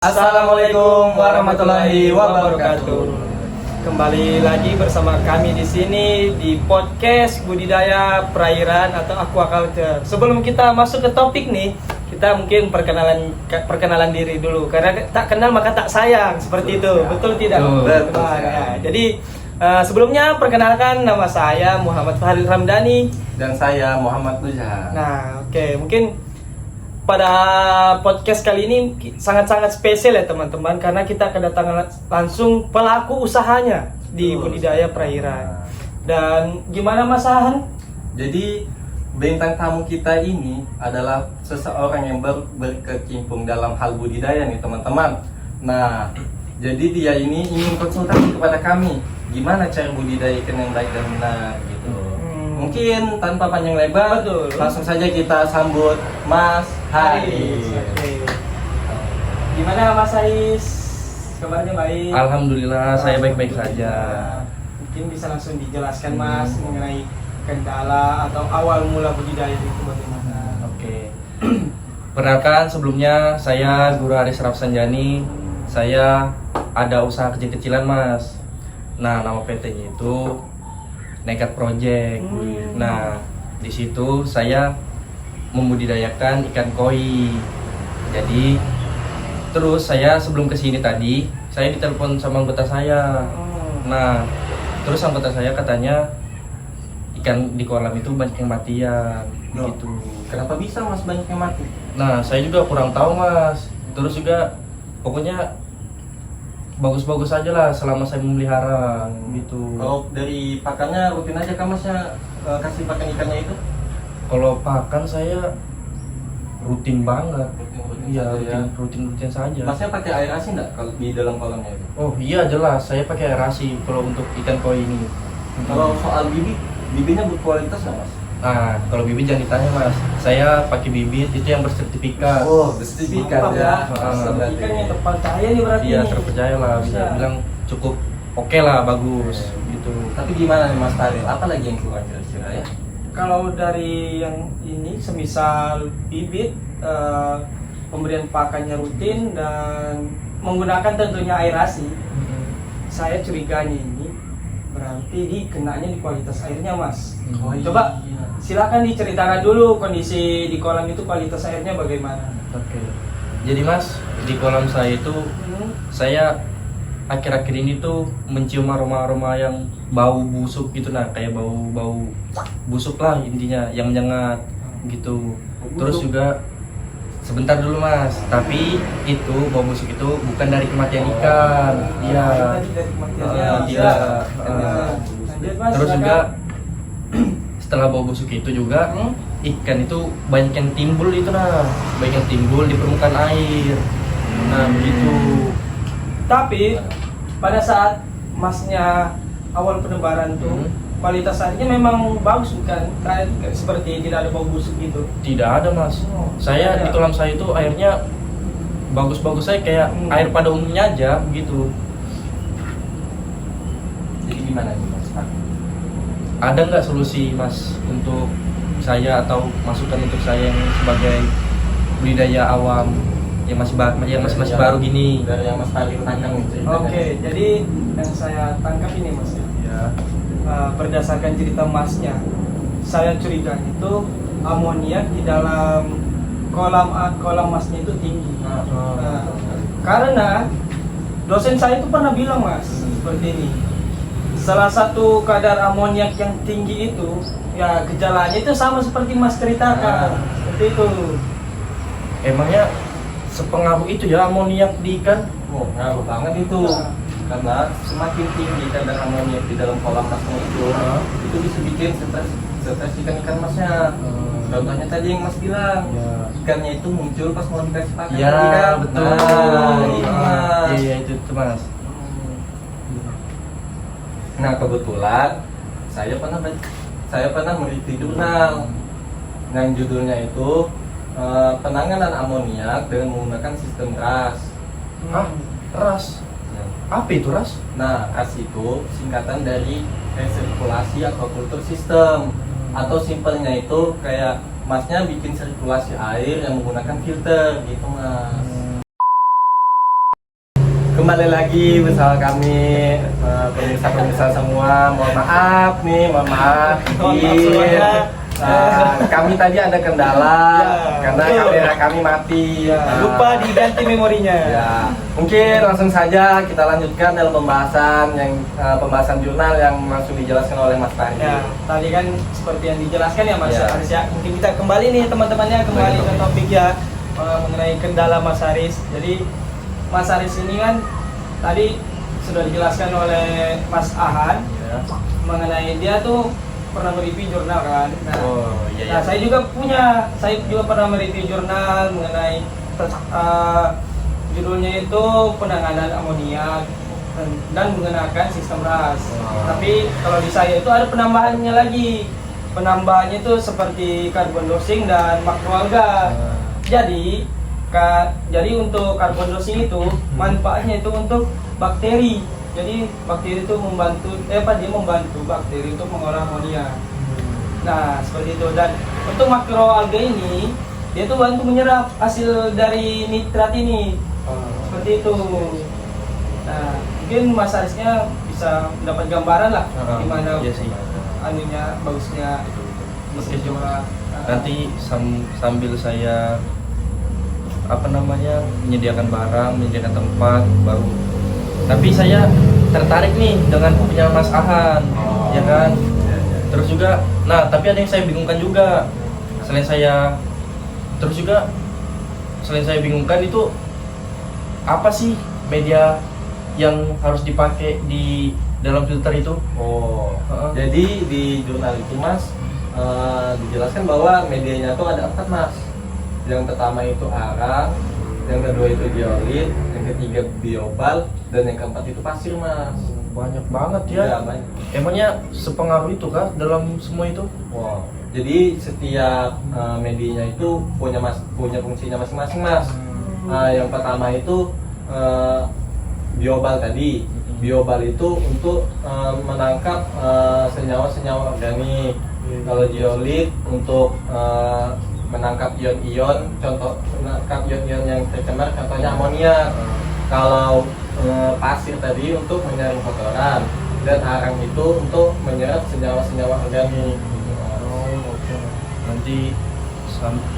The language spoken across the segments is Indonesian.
Assalamualaikum warahmatullahi wabarakatuh. Kembali lagi bersama kami di sini di podcast budidaya perairan atau aquaculture. Sebelum kita masuk ke topik nih, kita mungkin perkenalan diri dulu. Karena tak kenal maka tak sayang, seperti itu. Betul tidak? Betul. Ya. Jadi sebelumnya perkenalkan, nama saya Muhammad Farid Ramdhani Dan saya Muhammad Nuzha. Nah, oke, mungkin pada podcast kali ini sangat-sangat spesial ya teman-teman, karena kita kedatangan langsung pelaku usahanya di budidaya perairan. Dan gimana Mas Ahan? Jadi bintang tamu kita ini adalah seseorang yang baru berkecimpung dalam hal budidaya nih teman-teman. Nah, jadi dia ini ingin konsultasi kepada kami gimana cara budidaya ikan yang baik dan benar gitu. Mungkin tanpa panjang lebar, langsung saja kita sambut Mas Haris. Oke. Gimana Mas Haris? Kabarnya baik? Alhamdulillah, saya baik-baik saja. Mungkin bisa langsung dijelaskan Mas mengenai kendala atau awal mula budidaya itu bagaimana? Oke. Perkenalkan, sebelumnya saya Guru Haris Rafsanjani. Saya ada usaha kecil-kecilan Mas. Nah, nama PT-nya itu Nekat Project. Nah, di situ saya membudidayakan ikan koi. Jadi, terus saya sebelum kesini tadi, saya ditelepon sama anggota saya. Nah, terus anggota saya katanya ikan di kolam itu banyak yang matian. Gitu. Kenapa bisa Mas banyak yang mati? Nah, saya juga kurang tahu Mas. Terus juga pokoknya bagus-bagus aja lah selama saya memelihara gitu. Kalau dari pakannya rutin aja kan Masnya kasih pakan ikannya itu? Kalau pakan saya rutin banget. Iya, saja ya. rutin saja. Masnya pakai air asin nggak kalau di dalam kolamnya itu? Oh iya jelas, saya pakai aerasi kalau untuk ikan koi ini. Kalau soal bibitnya berkualitas nggak Mas? Nah, kalau bibit jangan ditanya Mas. Saya pakai bibit itu yang bersertifikat. Oh, bersertifikat ya. Ikan yang terpercaya nih berarti. Iya, nih. terpercaya lah. Bisa bilang cukup oke lah, bagus gitu. Tapi gimana nih Mas Taril? Apa lagi yang kurang kira-kira ya? Kalau dari yang ini, semisal bibit, pemberian pakannya rutin dan menggunakan tentunya aerasi, saya curiganya ini berarti dikenanya di kualitas airnya Mas. Oh, Coba iya. silakan diceritakan dulu kondisi di kolam itu kualitas airnya bagaimana. Oke. Jadi Mas, di kolam saya itu saya akhir-akhir ini tuh mencium aroma-aroma yang bau busuk gitu, nah kayak bau busuk lah intinya, yang menyengat gitu. Terus juga sebentar dulu Mas, tapi itu bau busuk itu bukan dari kematian ikan. Iya. Dari kematiannya. Tidak. Lanjut, Mas, Terus silakan. juga setelah bau busuk itu juga ikan itu banyak yang timbul itu, nah banyak yang timbul di permukaan air. Nah begitu. Tapi pada saat Masnya awal penebaran tuh kualitas airnya memang bagus bukan? Kayak seperti tidak ada bau busuk gitu. Tidak ada Mas. Saya di kolam saya itu airnya bagus-bagus saya kayak air pada umumnya aja gitu. Jadi gimana nih Mas? Ada nggak solusi Mas untuk saya atau masukan untuk saya yang sebagai budidaya awam yang masih baru gini? Dari yang Mas Taril tangkap nih. Oke, jadi yang saya tangkap ini Mas ya. Berdasarkan cerita Masnya, saya curiga itu amoniak di dalam kolam Masnya itu tinggi. Karena dosen saya itu pernah bilang Mas seperti ini. Salah satu kadar amoniak yang tinggi itu, ya gejalanya itu sama seperti Mas ceritakan. Seperti itu. Emangnya sepengaruh itu ya amoniak di ikan? Oh, ngaruh banget itu. Karena semakin tinggi kadar amoniak di dalam kolam Masnya itu bisa bikin stres ikan Masnya. Contohnya tadi yang Mas bilang, ikannya itu muncul pas mau dikasih pakan. Iya kan? betul. Iya itu Mas. Nah kebetulan saya pernah mereview jurnal yang judulnya itu penanganan amoniak dengan menggunakan sistem RAS. RAS? Apa itu RAS? Nah, RAS itu singkatan dari resirkulasi aquaculture system, atau simpelnya itu kayak Masnya bikin sirkulasi air yang menggunakan filter gitu Mas. kembali lagi bersama kami pemirsa-pemirsa semua. Mohon maaf nih, mohon maaf. Kami tadi ada kendala karena kamera kami mati. Lupa diganti memorinya. Ya, mungkin langsung saja kita lanjutkan dalam pembahasan pembahasan jurnal yang langsung dijelaskan oleh Mas Tari. Ya, tadi kan seperti yang dijelaskan ya Mas Ya. Haris ya. Mungkin kita kembali nih teman-temannya kembali ke topik ya mengenai kendala Mas Haris. Jadi Mas Haris ini kan tadi sudah dijelaskan oleh Mas Ahan Ya. mengenai dia tuh pernah mereview jurnal kan. Nah, iya. nah, saya juga pernah mereview jurnal mengenai judulnya itu penanganan amoniak dan menggunakan sistem RAS. Tapi kalau di saya itu ada penambahannya lagi. Penambahannya itu seperti carbon dosing dan makroalga. Jadi untuk carbon dosing itu manfaatnya itu untuk bakteri. Jadi bakteri itu membantu bakteri untuk mengolah amonia. Nah, seperti itu. Dan untuk makroalga ini dia tuh bantu menyerap hasil dari nitrat ini. Seperti itu. Nah, mungkin Mas Harisnya bisa mendapat gambaran lah gimana Iya sih. anunya bagusnya Oke, coba. Nanti sambil saya menyediakan barang, menyediakan tempat baru. Tapi saya tertarik nih dengan punya Mas Ahan, ya kan? Terus juga, nah tapi ada yang saya bingungkan juga. Selain saya bingungkan itu apa sih media yang harus dipakai di dalam filter itu? Jadi di jurnal itu Mas dijelaskan bahwa medianya tuh ada 4 Mas. Yang pertama itu arang, yang kedua itu diolit, yang ketiga biobal, dan yang keempat itu pasir Mas. Banyak banget ya. Ya, banyak. Emangnya sepengaruh itu kah dalam semua itu? Jadi setiap medianya itu punya fungsinya masing-masing Mas. Yang pertama itu biobal tadi. Biobal itu untuk menangkap senyawa-senyawa organik. Kalau diolit untuk menangkap ion-ion, menangkap ion-ion yang tercemar, contohnya amonia. Kalau pasir tadi untuk menyaring kotoran, dan arang itu untuk menyerap senyawa-senyawa organik. Nanti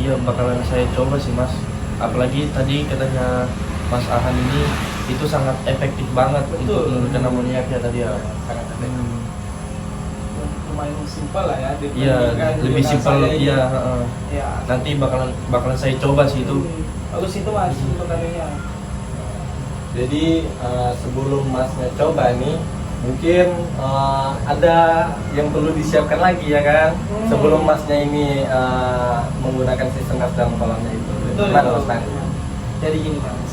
iya bakalan saya coba sih Mas. Apalagi tadi katanya Mas Ahan ini itu sangat efektif banget untuk menurunkan amoniak ya tadi ya. Sangat efektif. Lumayan simpel lah ya. Iya, lebih simpel iya. iya. Nanti bakalan saya coba sih itu. Bagus itu Mas untuk anunya. Jadi sebelum Masnya coba nih, mungkin ada yang perlu disiapkan lagi ya kan, sebelum Masnya ini menggunakan sistem gas dalam kolamnya itu. Betul. Gimana, Mas Tari? Jadi gini Mas,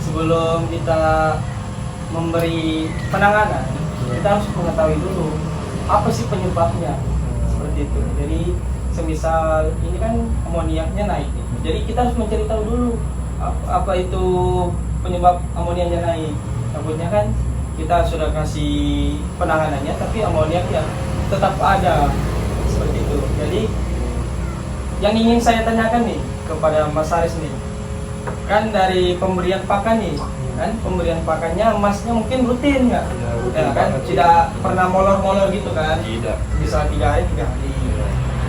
sebelum kita memberi penanganan, kita harus mengetahui dulu apa sih penyebabnya. Seperti itu. Jadi semisal ini kan amoniaknya naik, jadi kita harus mencari tahu dulu apa itu penyebab amoniaknya naik. Takutnya kan kita sudah kasih penanganannya tapi amoniaknya tetap ada, seperti itu. Jadi yang ingin saya tanyakan nih kepada Mas Haris nih, kan dari pemberian pakan nih, kan pemberian pakannya Masnya mungkin rutin nggak? Ya, rutin Ya, kan banget sih. tidak pernah molor-molor gitu kan? Tidak. Bisa 3 hari 3 hari.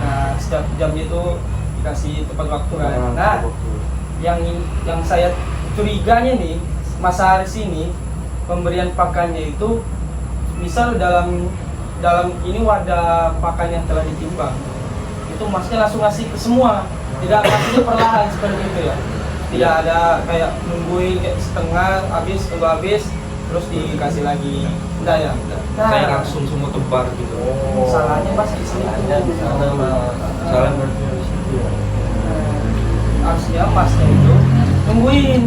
Nah, setiap jam itu dikasih tepat waktu kan. Nah, yang saya curiganya nih, Mas Haris ini pemberian pakannya itu misal dalam ini wadah pakan yang telah ditimbang, itu Masnya langsung ngasih ke semua, tidak kasihnya perlahan seperti itu ya. Tidak ada kayak nungguin kayak setengah tunggu habis terus dikasih lagi. Enggak ya? Nah, Saya langsung semua tebar gitu. salahnya Mas di sini Salahnya di sana, Mas. Salah berarti di situ ya. harusnya Masnya itu tungguin.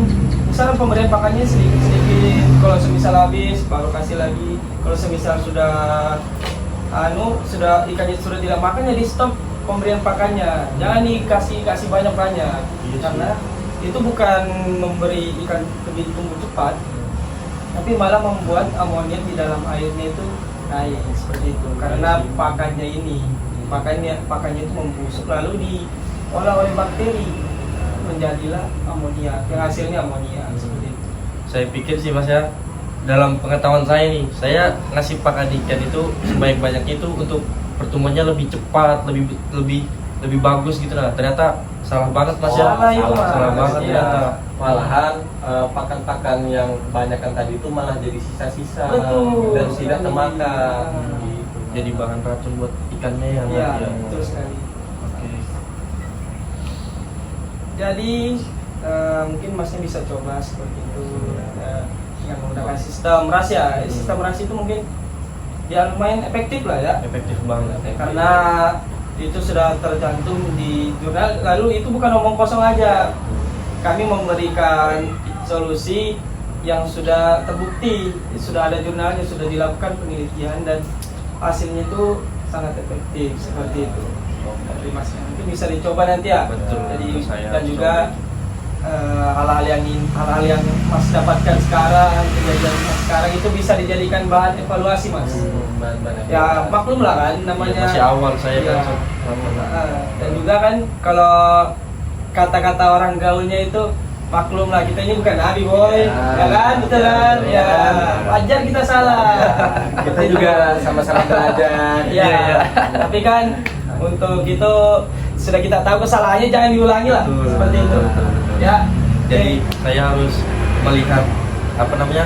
Misalnya pemberian pakannya sedikit-sedikit, kalau semisal habis baru kasih lagi. Kalau semisal sudah ikannya sudah tidak makan, jadi stop pemberian pakannya. Jangan kasih banyak-banyak. Iya, Karena itu bukan memberi ikan lebih tumbuh cepat, tapi malah membuat amoniak di dalam airnya itu naik, seperti itu. Karena pakannya itu membusuk lalu diolah oleh bakteri, menjadilah amoniak, yang hasilnya amoniak, seperti itu. Saya pikir sih Mas ya, dalam pengetahuan saya nih, saya ngasih pakan ikan itu sebanyak-banyaknya itu untuk pertumbuhannya lebih cepat, lebih bagus gitu lah. Ternyata salah banget Mas ya. Salah itu, Mas. Salah banget Iya. ternyata. Malahan pakan-pakan yang kebanyakan tadi itu malah jadi sisa-sisa Betul. dan tidak termakan. Hmm. Gitu. Jadi bahan racun buat ikannya ya. Iya, Mas, ya. betul sekali. Oke. Jadi mungkin masnya bisa coba seperti itu ya, dengan menggunakan sistem ras ya. Sistem ras itu mungkin ya lumayan efektif lah ya, Efektif banget. karena itu sudah tercantum di jurnal. Lalu itu bukan omong kosong aja, kami memberikan solusi yang sudah terbukti, sudah ada jurnalnya, sudah dilakukan penelitian dan hasilnya itu sangat efektif seperti itu. Dari masnya mungkin bisa dicoba nanti ya. Betul. Jadi Saya dan juga coba. hal-hal yang Mas dapatkan sekarang, kejadian Mas sekarang itu bisa dijadikan bahan evaluasi Mas. Bahan-bahan Ya maklum lah kan namanya. Iya, masih awal saya Iya. kan. Dan juga kan kalau kata-kata orang gaulnya itu maklum lah, kita ini bukan nabi boy, ya kan, betul kan? Ya, wajar kita salah. Kita juga sama-sama belajar. Ya, tapi kan untuk itu sudah kita tahu kesalahannya, jangan diulangi lah. Betul, Seperti itu. betul. Ya, Jadi saya harus melihat apa namanya,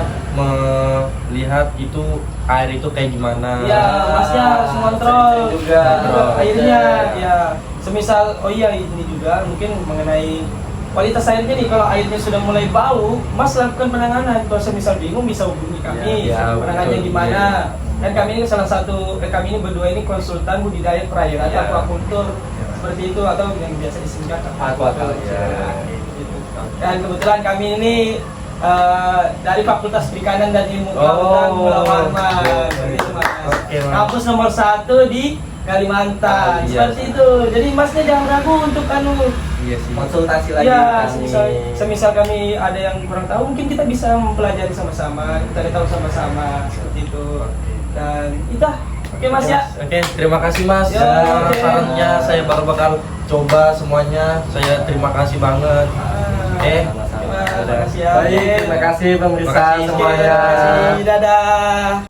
melihat itu air itu kayak gimana. ya masnya harus mengontrol juga. Kontrol airnya. Ya, semisal oh iya ini juga mungkin mengenai kualitas airnya nih. Kalau airnya sudah mulai bau, Mas lakukan penanganan. Kalau semisal bingung bisa hubungi kami. Ya, Penanganannya betul. gimana? Iya. Dan kami ini salah satu, kami ini berdua ini konsultan budidaya perairan Ya. atau aquacultur seperti itu, atau yang biasa disingkat Aquaculture. Ya, gitu. Dan kebetulan kami ini dari Fakultas Perikanan dan Ilmu Kelautan Pulau Harman. Seperti itu, Mas. Oke, Mas. Kampus nomor 1 di Kalimantan. Iya. Seperti itu. Jadi Masnya jangan ragu untuk Iya sih. Konsultasi lagi. ya, kami. semisal kami ada yang kurang tahu, mungkin kita bisa mempelajari sama-sama, kita tahu sama-sama seperti itu. Dan itu, oke Mas ya. Oke, terima kasih Mas. Ya, Semua oke. sarannya saya bakal coba semuanya. Saya terima kasih banget. Oke. Terima kasih ya. Baik, terima kasih pemirsa Terima kasih. semuanya. Terima kasih. Dadah.